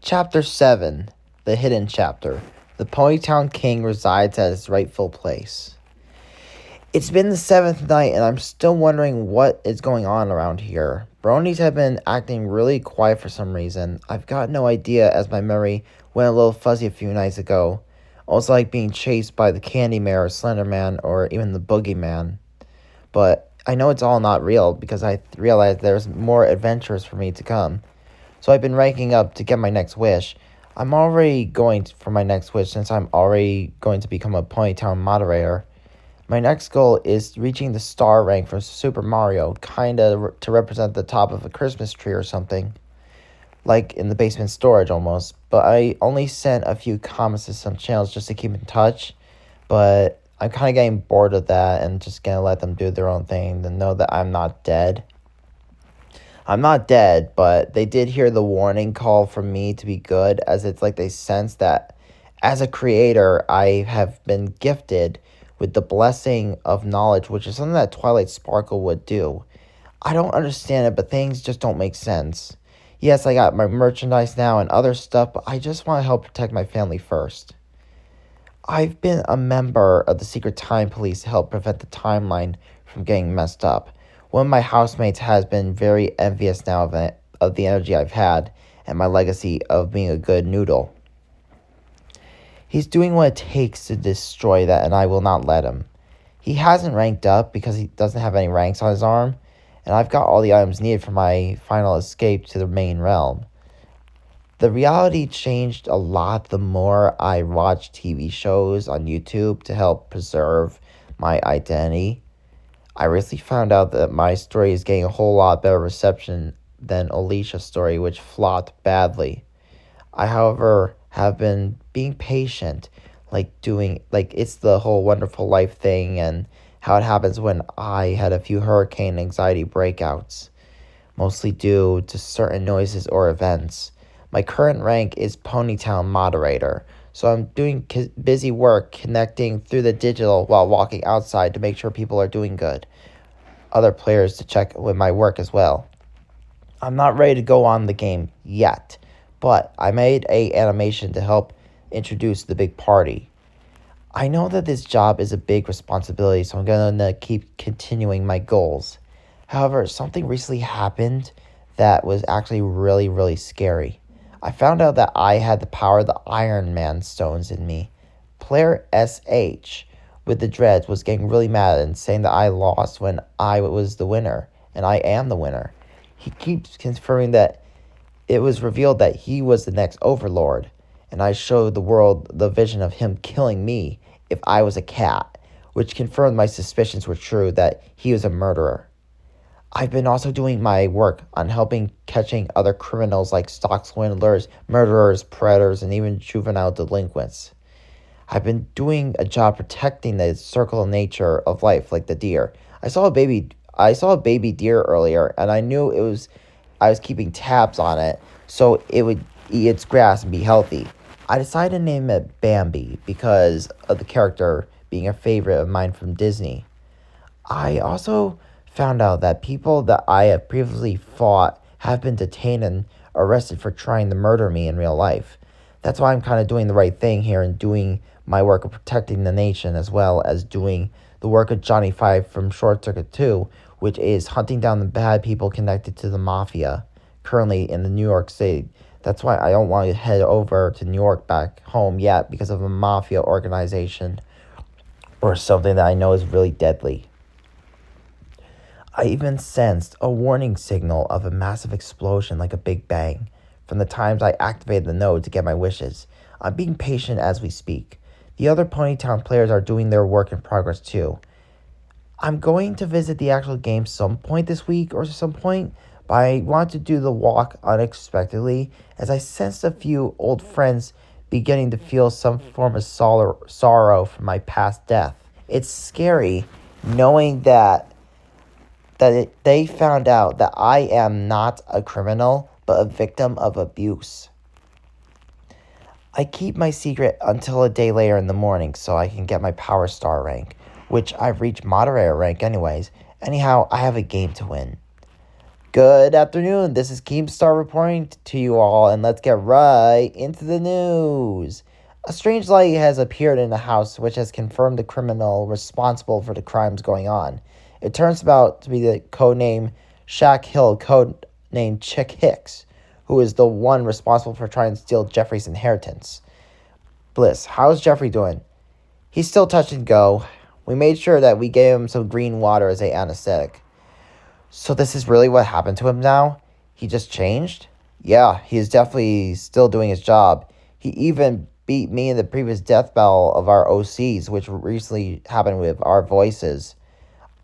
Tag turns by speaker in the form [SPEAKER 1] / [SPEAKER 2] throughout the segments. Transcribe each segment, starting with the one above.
[SPEAKER 1] Chapter 7, The Hidden Chapter. The Ponytown King resides at his rightful place. It's been the 7th night and I'm still wondering what is going on around here. Bronies have been acting really quiet for some reason. I've got no idea as my memory went a little fuzzy a few nights ago. Almost like being chased by the Candy Mare or Slender Man or even the Boogeyman. But I know it's all not real because I realized there's more adventures for me to come. So I've been ranking up to get my next wish. I'm already going for my next wish since I'm already going to become a Ponytown moderator. My next goal is reaching the star rank from Super Mario, kinda to represent the top of a Christmas tree or something. Like in the basement storage almost. But I only sent a few comments to some channels just to keep in touch. But I'm kind of getting bored of that and just gonna let them do their own thing and know that I'm not dead. I'm not dead, but they did hear the warning call from me to be good, as it's like they sense that as a creator, I have been gifted with the blessing of knowledge, which is something that Twilight Sparkle would do. I don't understand it, but things just don't make sense. Yes, I got my merchandise now and other stuff, but I just want to help protect my family first. I've been a member of the Secret Time Police to help prevent the timeline from getting messed up. One of my housemates has been very envious now of the energy I've had and my legacy of being a good noodle. He's doing what it takes to destroy that, and I will not let him. He hasn't ranked up because he doesn't have any ranks on his arm, and I've got all the items needed for my final escape to the main realm. The reality changed a lot the more I watched TV shows on YouTube to help preserve my identity. I recently found out that my story is getting a whole lot better reception than Alicia's story, which flopped badly. I, however, have been being patient, like it's the whole wonderful life thing and how it happens when I had a few hurricane anxiety breakouts, mostly due to certain noises or events. My current rank is Ponytown moderator, so I'm doing busy work connecting through the digital while walking outside to make sure people are doing good. Other players to check with my work as well. I'm not ready to go on the game yet, but I made a animation to help introduce the big party. I know that this job is a big responsibility, so I'm going to keep continuing my goals. However, something recently happened that was actually really, really scary. I found out that I had the power of the Iron Man stones in me. Player SH with the dreads was getting really mad and saying that I lost when I was the winner, and I am the winner. He keeps confirming that it was revealed that he was the next overlord, and I showed the world the vision of him killing me if I was a cat, which confirmed my suspicions were true that he was a murderer. I've been also doing my work on helping catching other criminals like stock swindlers, murderers, predators, and even juvenile delinquents. I've been doing a job protecting the circle of nature of life, like the deer. I saw a baby deer earlier, and I knew I was keeping tabs on it so it would eat its grass and be healthy. I decided to name it Bambi because of the character being a favorite of mine from Disney. I also found out that people that I have previously fought have been detained and arrested for trying to murder me in real life. That's why I'm kind of doing the right thing here and doing my work of protecting the nation, as well as doing the work of Johnny Five from Short Circuit 2, which is hunting down the bad people connected to the mafia, currently in the New York City. That's why I don't want to head over to New York back home yet, because of a mafia organization or something that I know is really deadly. I even sensed a warning signal of a massive explosion like a big bang from the times I activated the node to get my wishes. I'm being patient as we speak. The other Ponytown players are doing their work in progress too. I'm going to visit the actual game some point this week or some point, but I want to do the walk unexpectedly as I sensed a few old friends beginning to feel some form of sorrow for my past death. It's scary knowing that they found out that I am not a criminal, but a victim of abuse. I keep my secret until a day later in the morning so I can get my power star rank, which I've reached moderator rank anyways. Anyhow, I have a game to win. Good afternoon. This is Keemstar reporting to you all, and let's get right into the news. A strange light has appeared in the house, which has confirmed the criminal responsible for the crimes going on. It turns out to be the codename Shaq Hill, codenamed Chick Hicks, who is the one responsible for trying to steal Jeffrey's inheritance. Bliss, how's Jeffrey doing? He's still touch and go. We made sure that we gave him some green water as a anesthetic. So this is really what happened to him now? He just changed? Yeah, he is definitely still doing his job. He even beat me in the previous death battle of our OCs, which recently happened with our voices.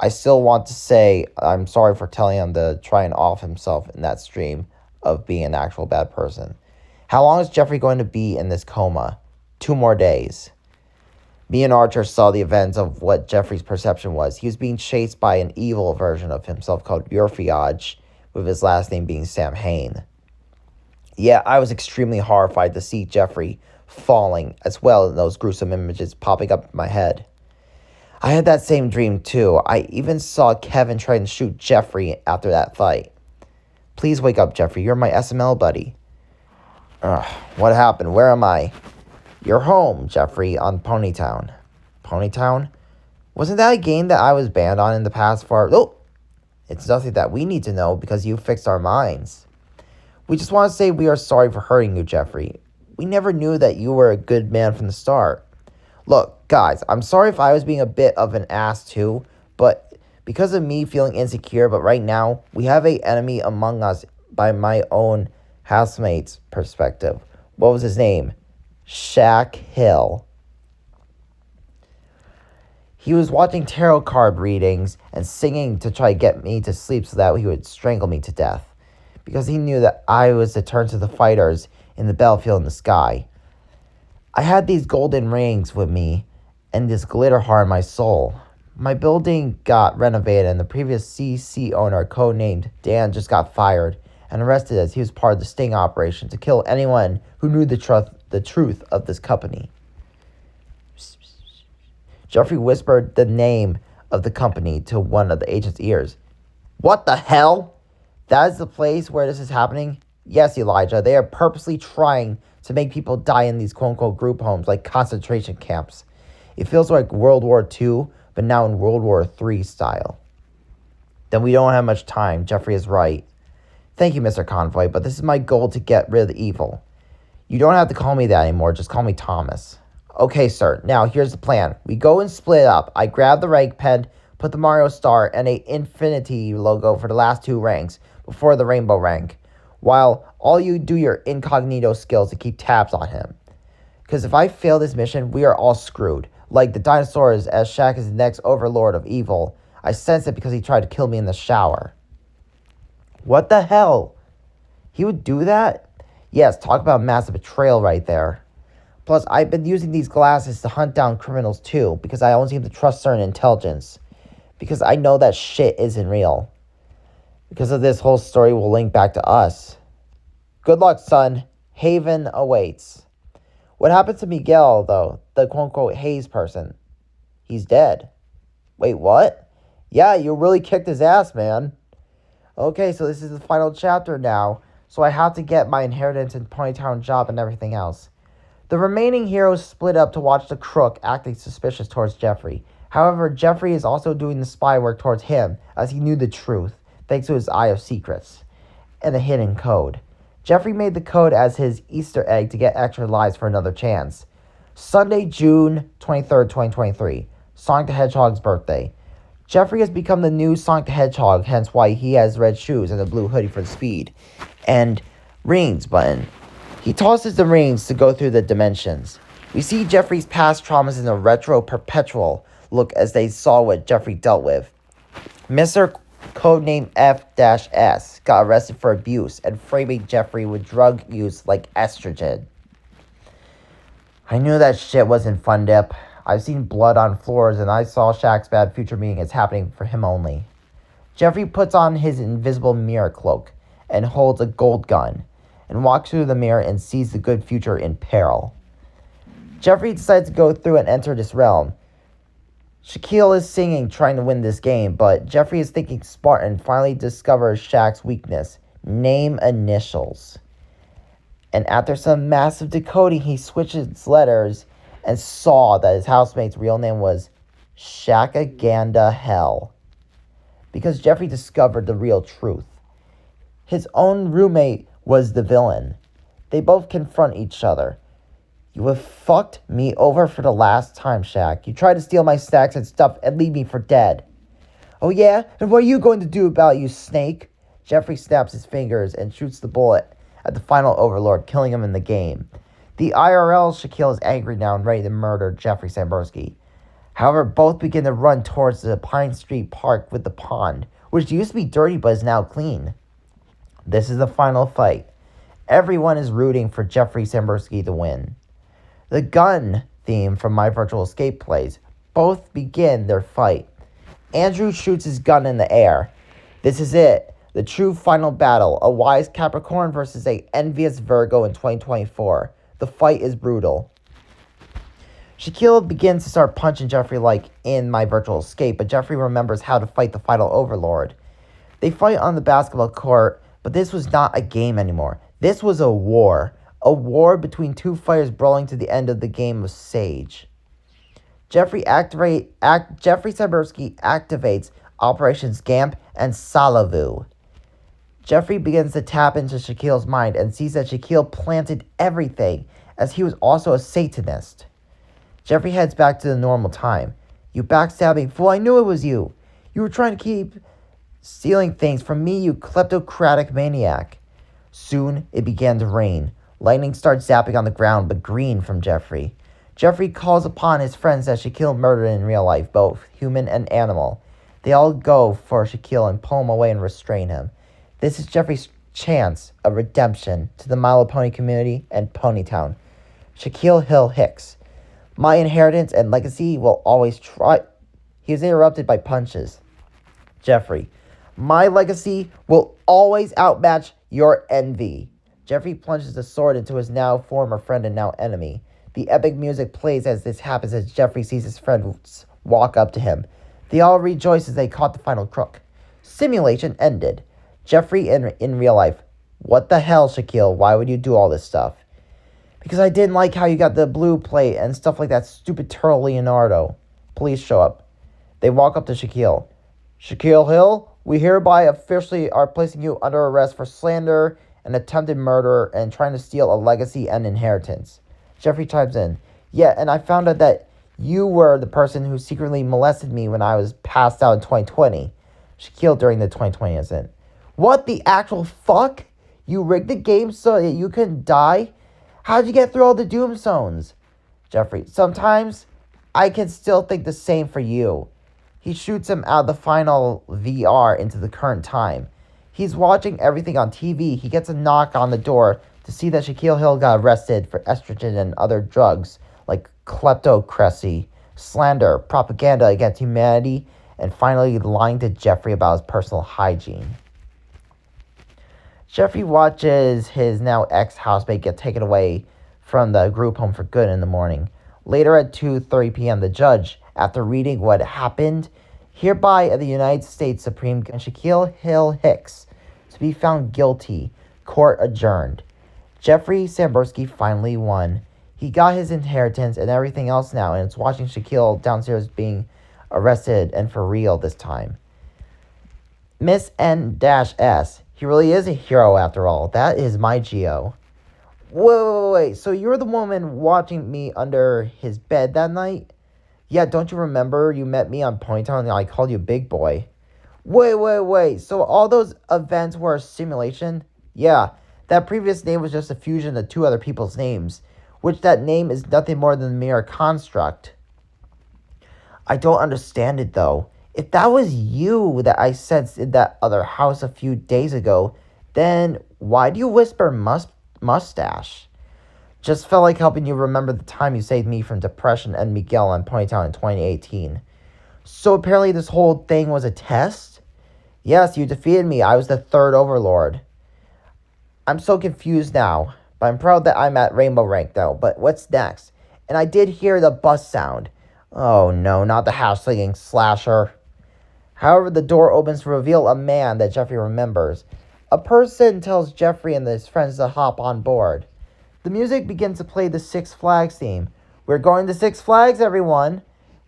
[SPEAKER 1] I still want to say I'm sorry for telling him to try and off himself in that stream of being an actual bad person. How long is Jeffrey going to be in this coma? 2 more days. Me and Archer saw the events of what Jeffrey's perception was. He was being chased by an evil version of himself called Yurfiage, with his last name being Sam Hain. Yeah, I was extremely horrified to see Jeffrey falling, as well as those gruesome images popping up in my head. I had that same dream too. I even saw Kevin trying to shoot Jeffrey after that fight. Please wake up, Jeffrey. You're my SML buddy. What happened? Where am I? You're home, Jeffrey, on Ponytown. Ponytown? Wasn't that a game that I was banned on in the past for... Oh! It's nothing that we need to know because you fixed our minds. We just want to say we are sorry for hurting you, Jeffrey. We never knew that you were a good man from the start. Look, guys, I'm sorry if I was being a bit of an ass too, but because of me feeling insecure, but right now, we have an enemy among us by my own housemate's perspective. What was his name? Shaq Hill. He was watching tarot card readings and singing to try to get me to sleep so that he would strangle me to death, because he knew that I was to turn to the fighters in the battlefield in the sky. I had these golden rings with me and this glitter heart in my soul. My building got renovated and the previous CC owner, codenamed Dan, just got fired and arrested as he was part of the sting operation to kill anyone who knew the truth of this company. Jeffrey whispered the name of the company to one of the agent's ears. What the hell? That is the place where this is happening? Yes, Elijah, they are purposely trying to make people die in these quote-unquote group homes like concentration camps. It feels like World War II, but now in World War III style. Then we don't have much time. Jeffrey is right. Thank you, Mr. Convoy, but this is my goal to get rid of the evil. You don't have to call me that anymore. Just call me Thomas. Okay, sir. Now, here's the plan. We go and split up. I grab the rank pen, put the Mario star, and a infinity logo for the last 2 ranks before the rainbow rank, while all you do your incognito skills to keep tabs on him. Because if I fail this mission, we are all screwed. Like the dinosaurs, as Shaq is the next overlord of evil. I sense it because he tried to kill me in the shower. What the hell? He would do that? Yes, talk about massive betrayal right there. Plus, I've been using these glasses to hunt down criminals too, because I don't seem to trust certain intelligence. Because I know that shit isn't real. Because of this whole story will link back to us. Good luck, son. Haven awaits. What happened to Miguel, though? The quote-unquote Hayes person. He's dead. Wait, what? Yeah, you really kicked his ass, man. Okay, so this is the final chapter now. So I have to get my inheritance and Ponytown job and everything else. The remaining heroes split up to watch the crook acting suspicious towards Jeffrey. However, Jeffrey is also doing the spy work towards him, as he knew the truth, thanks to his Eye of Secrets, and the hidden code. Jeffrey made the code as his Easter egg to get extra lives for another chance. Sunday, June 23rd, 2023. Sonic the Hedgehog's birthday. Jeffrey has become the new Sonic the Hedgehog, hence why he has red shoes and a blue hoodie for speed. And rings button. He tosses the rings to go through the dimensions. We see Jeffrey's past traumas in a retro perpetual look as they saw what Jeffrey dealt with. Mr. Codename F-S got arrested for abuse and framing Jeffrey with drug use like estrogen. I knew that shit wasn't fun, Dip. I've seen blood on floors and I saw Shaq's bad future meaning as happening for him only. Jeffrey puts on his invisible mirror cloak and holds a gold gun and walks through the mirror and sees the good future in peril. Jeffrey decides to go through and enter this realm. Shaquille is singing, trying to win this game, but Jeffrey is thinking smart and finally discovers Shaq's weakness: name initials. And after some massive decoding, he switches letters and saw that his housemate's real name was Shakaganda Hell. Because Jeffrey discovered the real truth. His own roommate was the villain. They both confront each other. You have fucked me over for the last time, Shaq. You tried to steal my snacks and stuff and leave me for dead. Oh yeah? And what are you going to do about it, you snake? Jeffrey snaps his fingers and shoots the bullet at the final overlord, killing him in the game. The IRL Shaquille is angry now and ready to murder Jeffrey Sambursky. However, both begin to run towards the Pine Street Park with the pond, which used to be dirty but is now clean. This is the final fight. Everyone is rooting for Jeffrey Sambursky to win. The gun theme from My Virtual Escape plays. Both begin their fight. Andrew shoots his gun in the air. This is it. The true final battle. A wise Capricorn versus a envious Virgo in 2024. The fight is brutal. Shaquille begins to start punching Jeffrey like in My Virtual Escape, but Jeffrey remembers how to fight the final overlord. They fight on the basketball court, but this was not a game anymore. This was a war. A war between two fighters brawling to the end of the game of Sage. Jeffrey Sambursky activates Operations Gamp and Salavu. Jeffrey begins to tap into Shaquille's mind and sees that Shaquille planted everything, as he was also a Satanist. Jeffrey heads back to the normal time. You backstabbing fool, I knew it was you. You were trying to keep stealing things from me, you kleptocratic maniac. Soon, it began to rain. Lightning starts zapping on the ground, but green from Jeffrey. Jeffrey calls upon his friends that Shaquille murdered in real life, both human and animal. They all go for Shaquille and pull him away and restrain him. This is Jeffrey's chance of redemption to the My Little Pony community and Ponytown. Shaquille Hill Hicks. My inheritance and legacy will always try... He is interrupted by punches. Jeffrey. My legacy will always outmatch your envy. Jeffrey plunges the sword into his now former friend and now enemy. The epic music plays as this happens as Jeffrey sees his friends walk up to him. They all rejoice as they caught the final crook. Simulation ended. Jeffrey in real life. What the hell, Shaquille? Why would you do all this stuff? Because I didn't like how you got the blue plate and stuff like that stupid turtle Leonardo. Police show up. They walk up to Shaquille. Shaquille Hill, we hereby officially are placing you under arrest for slander and attempted murder and trying to steal a legacy and inheritance. Jeffrey chimes in. Yeah, and I found out that you were the person who secretly molested me when I was passed out in 2020. Shaquille during the 2020 incident. What the actual fuck? You rigged the game so that you couldn't die? How'd you get through all the doom zones? Jeffrey, sometimes I can still think the same for you. He shoots him out of the final VR into the current time. He's watching everything on TV. He gets a knock on the door to see that Shaquille Hill got arrested for estrogen and other drugs like kleptocracy, slander, propaganda against humanity, and finally lying to Jeffrey about his personal hygiene. Jeffrey watches his now ex-housemate get taken away from the group home for good in the morning. Later at 2:30 p.m., the judge, after reading what happened, hereby the United States Supreme Court Shaquille Hill Hicks to be found guilty. Court adjourned. Jeffrey Sambursky finally won. He got his inheritance and everything else now, and it's watching Shaquille downstairs being arrested and for real this time. Miss N-S. He really is a hero after all. That is my Geo. Wait. So you're the woman watching me under his bed that night? Yeah, don't you remember you met me on Ponytown and I called you Big Boy? Wait. So all those events were a simulation? Yeah, that previous name was just a fusion of two other people's names, which that name is nothing more than a mere construct. I don't understand it though. If that was you that I sensed in that other house a few days ago, then why do you whisper mustache? Just felt like helping you remember the time you saved me from depression and Miguel on Ponytown in 2018. So apparently this whole thing was a test? Yes, you defeated me. I was the third overlord. I'm so confused now, but I'm proud that I'm at rainbow rank though. But what's next? And I did hear the bus sound. Oh no, not the house-slinging slasher. However, the door opens to reveal a man that Jeffrey remembers. A person tells Jeffrey and his friends to hop on board. The music begins to play the Six Flags theme. We're going to Six Flags, everyone.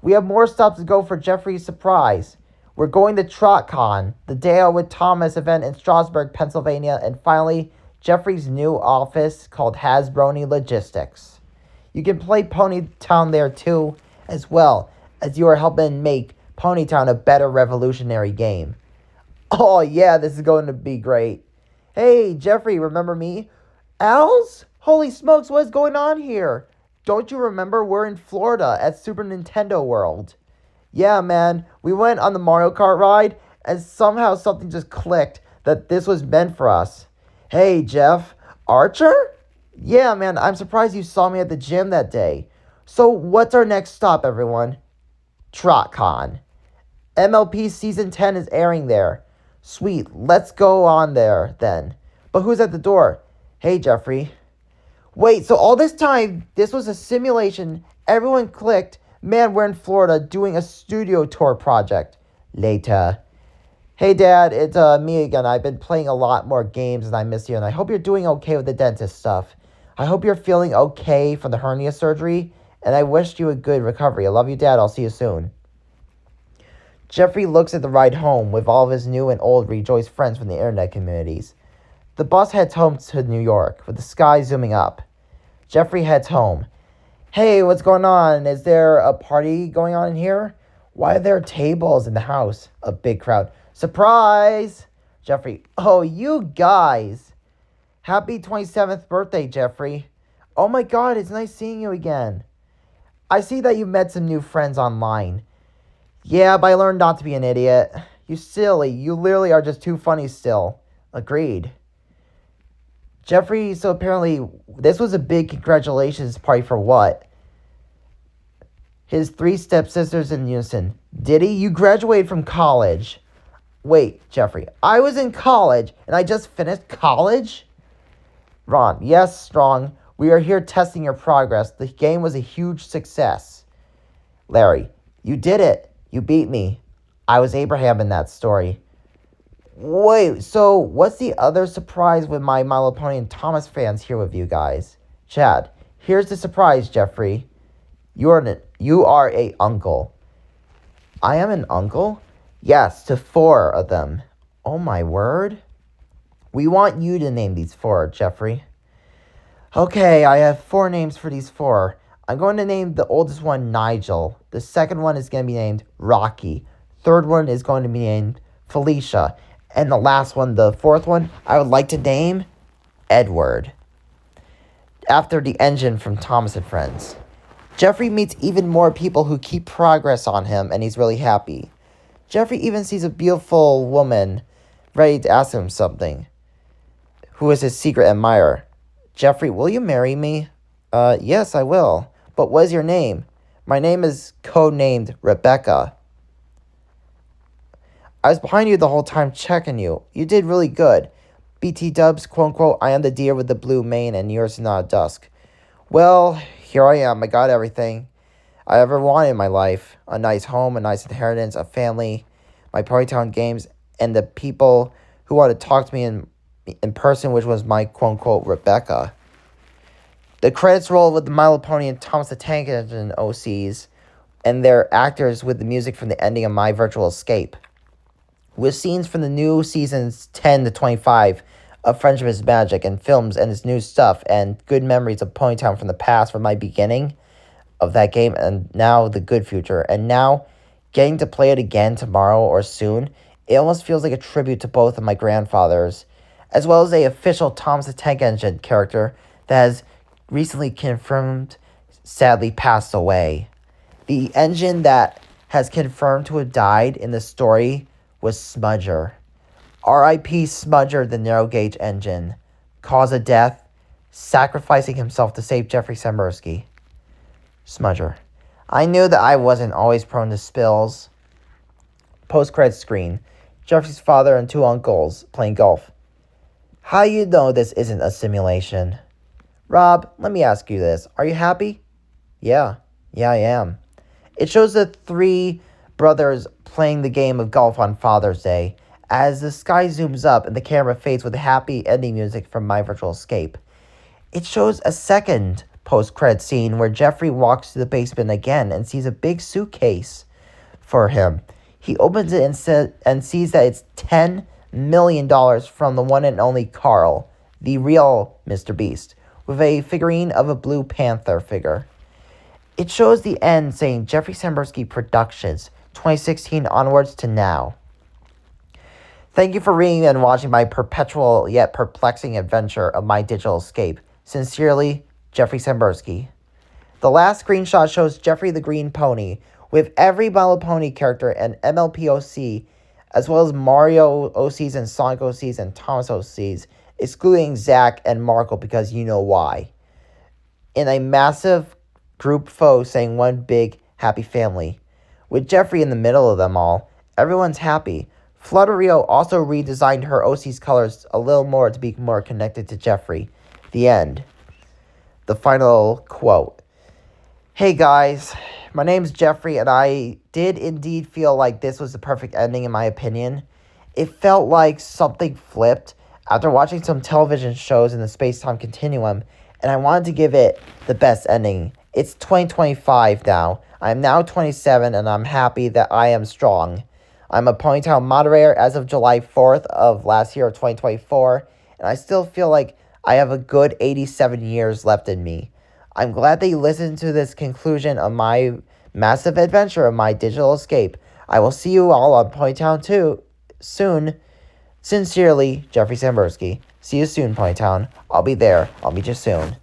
[SPEAKER 1] We have more stops to go for Jeffrey's surprise. We're going to TrotCon, the Dale with Thomas event in Strasburg, Pennsylvania, and finally, Jeffrey's new office called Hasbroni Logistics. You can play Ponytown there too, as well as you are helping make Ponytown a better revolutionary game. Oh yeah, this is going to be great. Hey, Jeffrey, remember me? Owls? Holy smokes, what is going on here? Don't you remember we're in Florida at Super Nintendo World? Yeah, man, we went on the Mario Kart ride, and somehow something just clicked that this was meant for us. Hey, Jeff. Archer? Yeah, man, I'm surprised you saw me at the gym that day. So, what's our next stop, everyone? TrotCon. MLP Season 10 is airing there. Sweet, let's go on there, then. But who's at the door? Hey, Jeffrey. Wait, so all this time, this was a simulation. Everyone clicked. Man, we're in Florida doing a studio tour project. Later. Hey, Dad, it's me again. I've been playing a lot more games and I miss you, and I hope you're doing okay with the dentist stuff. I hope you're feeling okay from the hernia surgery, and I wish you a good recovery. I love you, Dad. I'll see you soon. Jeffrey looks at the ride home with all of his new and old rejoiced friends from the internet communities. The bus heads home to New York, with the sky zooming up. Jeffrey heads home. Hey, what's going on? Is there a party going on in here? Why are there tables in the house? A big crowd. Surprise! Jeffrey, oh, you guys. Happy 27th birthday, Jeffrey. Oh my god, it's nice seeing you again. I see that you met some new friends online. Yeah, but I learned not to be an idiot. You silly. You literally are just too funny still. Agreed. Jeffrey, so apparently this was a big congratulations party for what? His three stepsisters in unison. Diddy, you graduated from college. Wait, Jeffrey, I was in college and I just finished college? Ron, yes, Strong. We are here testing your progress. The game was a huge success. Larry, you did it. You beat me. I was Abraham in that story. Wait, so what's the other surprise with my My Little Pony and Thomas fans here with you guys? Chad, here's the surprise, Jeffrey. You are a uncle. I am an uncle? Yes, to 4 of them. Oh my word. We want you to name these 4, Jeffrey. Okay, I have 4 names for these 4. I'm going to name the oldest one Nigel. The second one is going to be named Rocky. Third one is going to be named Felicia. And the last one, the 4th one, I would like to name Edward, after the engine from Thomas and Friends. Jeffrey meets even more people who keep progress on him, and he's really happy. Jeffrey even sees a beautiful woman ready to ask him something, who is his secret admirer. Jeffrey, will you marry me? Yes, I will. But what is your name? My name is codenamed Rebecca. I was behind you the whole time checking you. You did really good. BT dubs, quote unquote, I am the deer with the blue mane and yours is not a dusk. Well, here I am. I got everything I ever wanted in my life. A nice home, a nice inheritance, a family, my Ponytown games, and the people who want to talk to me in person, which was my quote unquote Rebecca. The credits roll with the My Little Pony and Thomas the Tank Engine OCs, and their actors with the music from the ending of My Virtual Escape, with scenes from the new seasons 10 to 25 of Friendship is Magic and films and its new stuff and good memories of Ponytown from the past from my beginning of that game and now the good future. And now getting to play it again tomorrow or soon, it almost feels like a tribute to both of my grandfathers, as well as a official Thomas the Tank Engine character that has recently confirmed sadly passed away. The engine that has confirmed to have died in the story was Smudger. R.I.P. Smudger, the narrow gauge engine. Cause of death, sacrificing himself to save Jeffrey Sambursky. Smudger. I knew that I wasn't always prone to spills. Post-credit screen. Jeffrey's father and 2 uncles playing golf. How you know this isn't a simulation? Rob, let me ask you this. Are you happy? Yeah, I am. It shows the three brothers playing the game of golf on Father's Day. As the sky zooms up and the camera fades with happy ending music from My Virtual Escape. It shows a second post-credit scene where Jeffrey walks to the basement again and sees a big suitcase for him. He opens it and sees that it's $10 million from the one and only Carl, the real Mr. Beast, with a figurine of a Blue Panther figure. It shows the end saying Jeffrey Sambursky Productions, 2016 onwards to now. Thank you for reading and watching my perpetual yet perplexing adventure of My Digital Escape. Sincerely, Jeffrey Sambursky. The last screenshot shows Jeffrey the Green Pony, with every My Little Pony character and MLP as well as Mario OCs and Sonic OCs and Thomas OCs, excluding Zach and Markle because you know why. In a massive group photo saying one big happy family. With Jeffrey in the middle of them all, everyone's happy. Flutterio also redesigned her OC's colors a little more to be more connected to Jeffrey. The end. The final quote. Hey guys, my name's Jeffrey, and I did indeed feel like this was the perfect ending in my opinion. It felt like something flipped after watching some television shows in the space-time continuum, and I wanted to give it the best ending. It's 2025 now. I'm now 27, and I'm happy that I am strong. I'm a Ponytown moderator as of July 4th of last year of 2024, and I still feel like I have a good 87 years left in me. I'm glad that you listened to this conclusion of my massive adventure of My Digital Escape. I will see you all on Ponytown 2 soon. Sincerely, Jeffrey Sambursky. See you soon, Ponytown. I'll be there. I'll meet you soon.